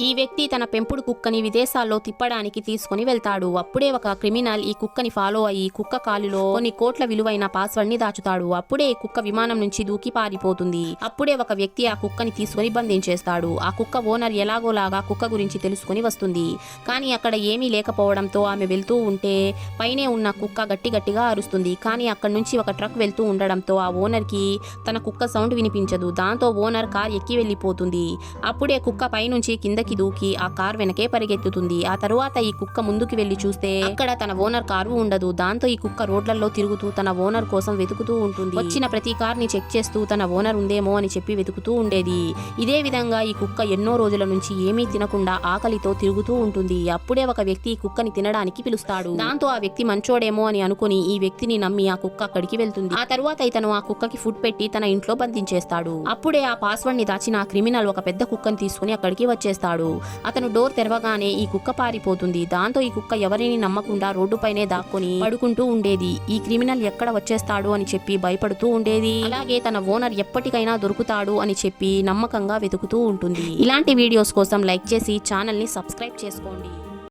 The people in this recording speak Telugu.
ఈ వ్యక్తి తన పెంపుడు కుక్కని విదేశాల్లో తిప్పడానికి తీసుకుని వెళ్తాడు. అప్పుడే ఒక క్రిమినల్ ఈ కుక్కని ఫాలో అయ్యి కుక్క కాలులో కొన్ని కోట్ల విలువైన పాస్వర్డ్ ని దాచుతాడు. అప్పుడే కుక్క విమానం నుంచి దూకి పారిపోతుంది. అప్పుడే ఒక వ్యక్తి ఆ కుక్కని తీసుకుని బంధించేస్తాడు. ఆ కుక్క ఓనర్ ఎలాగోలాగా కుక్క గురించి తెలుసుకుని వస్తుంది. కానీ అక్కడ ఏమీ లేకపోవడంతో ఆమె వెళ్తూ ఉంటే పైనే ఉన్న కుక్క గట్టిగా అరుస్తుంది. కానీ అక్కడి నుంచి ఒక ట్రక్ వెళ్తూ ఉండడంతో ఆ ఓనర్ కి తన కుక్క సౌండ్ వినిపించదు. దాంతో ఓనర్ కార్ ఎక్కి వెళ్ళిపోతుంది. అప్పుడే కుక్క పైనుంచి కిందకి దూకి ఆ కార్ వెనకే పరిగెత్తుతుంది. ఆ తరువాత ఈ కుక్క ముందుకు వెళ్లి చూస్తే అక్కడ తన ఓనర్ కారు ఉండదు. దాంతో ఈ కుక్క రోడ్లలో తిరుగుతూ తన ఓనర్ కోసం వెతుకుతూ ఉంటుంది. వచ్చిన ప్రతి కార్ ని చెక్ చేస్తూ తన ఓనర్ ఉందేమో అని చెప్పి వెతుకుతూ ఉండేది. ఇదే విధంగా ఈ కుక్క ఎన్నో రోజుల నుంచి ఏమీ తినకుండా ఆకలితో తిరుగుతూ ఉంటుంది. అప్పుడే ఒక వ్యక్తి ఈ కుక్కని తినడానికి పిలుస్తాడు. దాంతో ఆ వ్యక్తి మంచోడేమో అని అనుకుని ఈ వ్యక్తిని నమ్మి ఆ కుక్క అక్కడికి వెళ్తుంది. ఆ తరువాత ఇతను ఆ కుక్కకి ఫుడ్ పెట్టి తన ఇంట్లో బంధించేస్తాడు. అప్పుడే ఆ పాస్వర్డ్ ని దాచిన ఆ క్రిమినల్ ఒక పెద్ద కుక్కని తీసుకుని అక్కడికి వచ్చేస్తాడు. అతను డోర్ తెరవగానే ఈ కుక్క పారిపోతుంది. దాంతో ఈ కుక్క ఎవరిని నమ్మకుండా రోడ్డుపైనే దాక్కుని పడుకుంటూ ఉండేది. ఈ క్రిమినల్ ఎక్కడ వచ్చేస్తాడు అని చెప్పి భయపడుతూ ఉండేది. అలాగే తన ఓనర్ ఎప్పటికైనా దొరుకుతాడు అని చెప్పి నమ్మకంగా వెతుకుతూ ఉంటుంది. ఇలాంటి వీడియోస్ కోసం లైక్ చేసి ఛానల్ ని సబ్స్క్రైబ్ చేసుకోండి.